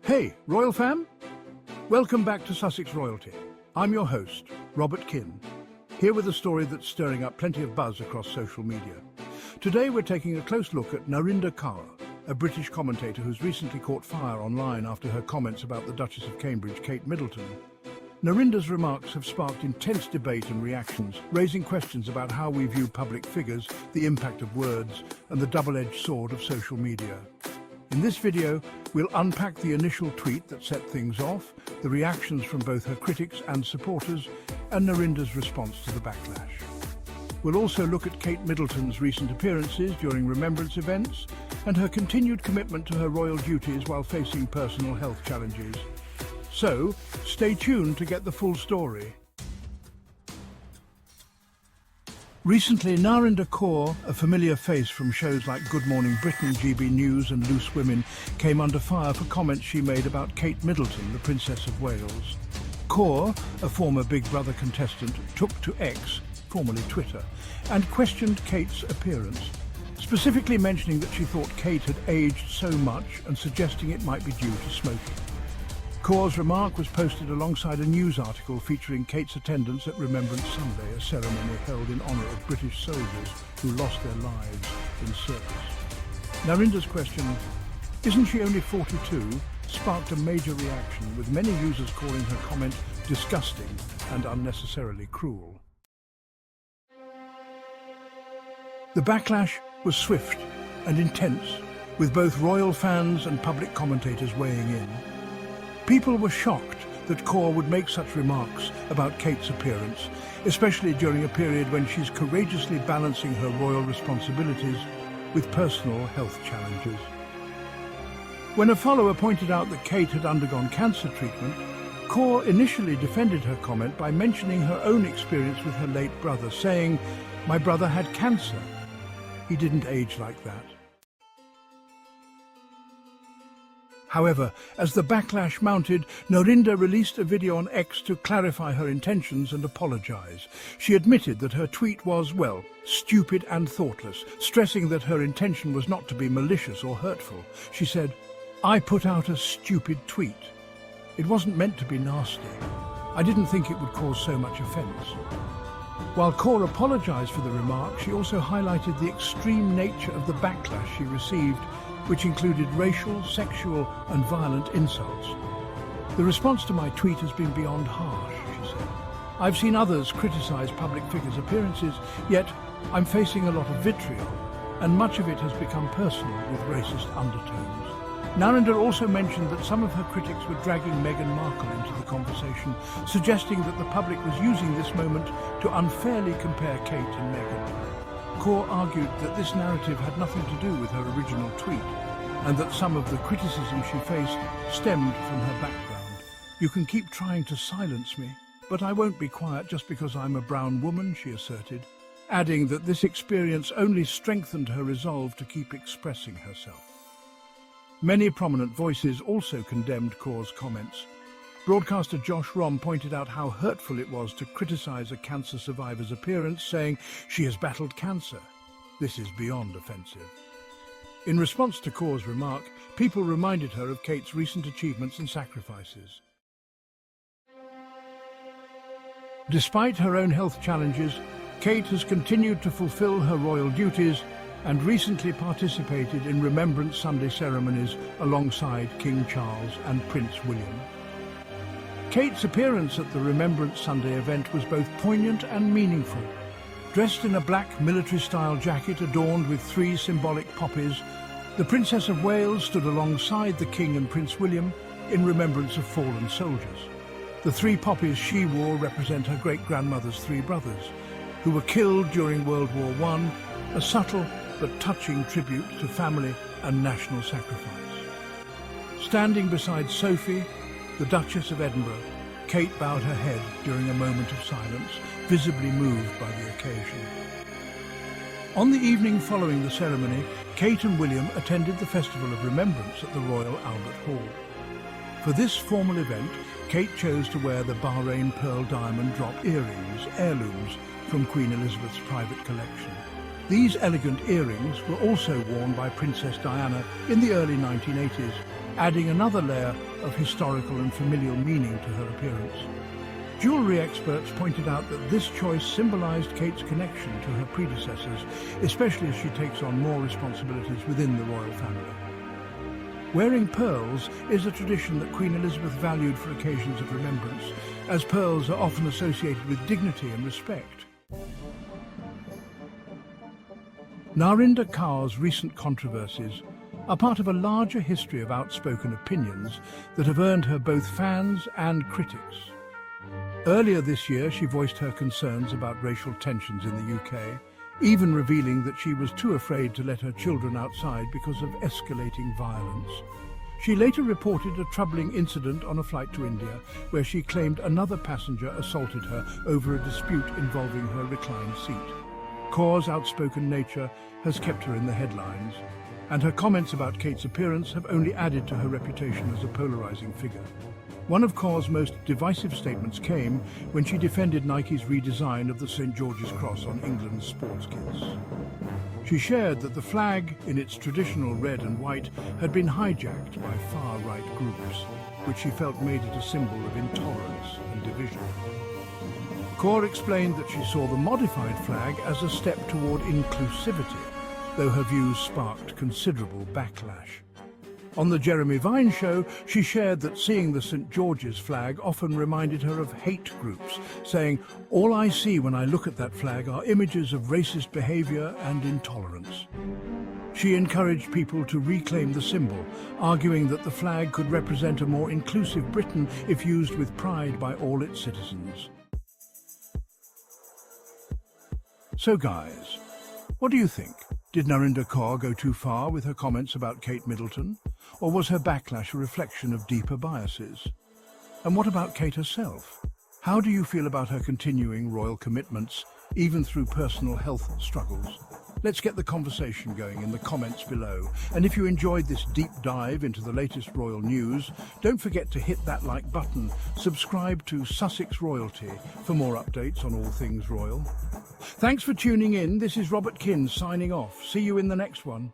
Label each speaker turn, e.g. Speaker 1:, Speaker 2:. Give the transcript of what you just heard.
Speaker 1: Hey, Royal fam! Welcome back to Sussex Royalty. I'm your host, Robert Kinn, here with a story that's stirring up plenty of buzz across social media. Today we're taking a close look at Kaur, a British commentator who's recently caught fire online after her comments about the Duchess of Cambridge, Kate Middleton. Narinda's remarks have sparked intense debate and reactions, raising questions about how we view public figures, the impact of words, and the double-edged sword of social media. In this video, we'll unpack the initial tweet that set things off, the reactions from both her critics and supporters, and Narinda's response to the backlash. We'll also look at Kate Middleton's recent appearances during remembrance events and her continued commitment to her royal duties while facing personal health challenges. So, stay tuned to get the full story. Recently, Kaur, a familiar face from shows like Good Morning Britain, GB News and Loose Women, came under fire for comments she made about Kate Middleton, the Princess of Wales. Kaur, a former Big Brother contestant, took to X, formerly Twitter, and questioned Kate's appearance, specifically mentioning that she thought Kate had aged so much and suggesting it might be due to smoking. Kaur's remark was posted alongside a news article featuring Kate's attendance at Remembrance Sunday, a ceremony held in honour of British soldiers who lost their lives in service. Narinda's question, "Isn't she only 42?" sparked a major reaction, with many users calling her comment disgusting and unnecessarily cruel. The backlash was swift and intense, with both royal fans and public commentators weighing in. People were shocked that Kaur would make such remarks about Kate's appearance, especially during a period when she's courageously balancing her royal responsibilities with personal health challenges. When a follower pointed out that Kate had undergone cancer treatment, Kaur initially defended her comment by mentioning her own experience with her late brother, saying, "My brother had cancer. He didn't age like that." However, as the backlash mounted, Narinda released a video on X to clarify her intentions and apologise. She admitted that her tweet was, well, stupid and thoughtless, stressing that her intention was not to be malicious or hurtful. She said, "I put out a stupid tweet. It wasn't meant to be nasty. I didn't think it would cause so much offence." While Kaur apologised for the remark, she also highlighted the extreme nature of the backlash she received, which included racial, sexual and violent insults. "The response to my tweet has been beyond harsh," she said. "I've seen others criticise public figures' appearances, yet I'm facing a lot of vitriol, and much of it has become personal with racist undertones." Narinda also mentioned that some of her critics were dragging Meghan Markle into the conversation, suggesting that the public was using this moment to unfairly compare Kate and Meghan. Kaur argued that this narrative had nothing to do with her original tweet, and that some of the criticism she faced stemmed from her background. "You can keep trying to silence me, but I won't be quiet just because I'm a brown woman," she asserted, adding that this experience only strengthened her resolve to keep expressing herself. Many prominent voices also condemned Kaur's comments. Broadcaster Josh Rom pointed out how hurtful it was to criticise a cancer survivor's appearance, saying, "She has battled cancer. This is beyond offensive." In response to Kaur's remark, people reminded her of Kate's recent achievements and sacrifices. Despite her own health challenges, Kate has continued to fulfil her royal duties and recently participated in Remembrance Sunday ceremonies alongside King Charles and Prince William. Kate's appearance at the Remembrance Sunday event was both poignant and meaningful. Dressed in a black military-style jacket adorned with 3 symbolic poppies, the Princess of Wales stood alongside the King and Prince William in remembrance of fallen soldiers. The 3 poppies she wore represent her great-grandmother's 3 brothers, who were killed during World War I, a subtle but touching tribute to family and national sacrifice. Standing beside Sophie, the Duchess of Edinburgh, Kate bowed her head during a moment of silence, visibly moved by the occasion. On the evening following the ceremony, Kate and William attended the Festival of Remembrance at the Royal Albert Hall. For this formal event, Kate chose to wear the Bahrain Pearl Diamond Drop earrings, heirlooms from Queen Elizabeth's private collection. These elegant earrings were also worn by Princess Diana in the early 1980s, adding another layer of historical and familial meaning to her appearance. Jewellery experts pointed out that this choice symbolised Kate's connection to her predecessors, especially as she takes on more responsibilities within the royal family. Wearing pearls is a tradition that Queen Elizabeth valued for occasions of remembrance, as pearls are often associated with dignity and respect. Narinder Kaur's recent controversies are part of a larger history of outspoken opinions that have earned her both fans and critics. Earlier this year, she voiced her concerns about racial tensions in the UK, even revealing that she was too afraid to let her children outside because of escalating violence. She later reported a troubling incident on a flight to India, where she claimed another passenger assaulted her over a dispute involving her reclined seat. Kaur's outspoken nature has kept her in the headlines, and her comments about Kate's appearance have only added to her reputation as a polarizing figure. One of Kaur's most divisive statements came when she defended Nike's redesign of the St. George's Cross on England's sports kits. She shared that the flag, in its traditional red and white, had been hijacked by far-right groups, which she felt made it a symbol of intolerance and division. Kaur explained that she saw the modified flag as a step toward inclusivity, though her views sparked considerable backlash. On the Jeremy Vine show, she shared that seeing the St. George's flag often reminded her of hate groups, saying, "All I see when I look at that flag are images of racist behaviour and intolerance." She encouraged people to reclaim the symbol, arguing that the flag could represent a more inclusive Britain if used with pride by all its citizens. So guys, what do you think? Did Narinder Kaur go too far with her comments about Kate Middleton? Or was her backlash a reflection of deeper biases? And what about Kate herself? How do you feel about her continuing royal commitments, even through personal health struggles? Let's get the conversation going in the comments below. And if you enjoyed this deep dive into the latest royal news, don't forget to hit that like button, subscribe to Sussex Royalty for more updates on all things royal. Thanks for tuning in. This is Robert Kins signing off. See you in the next one.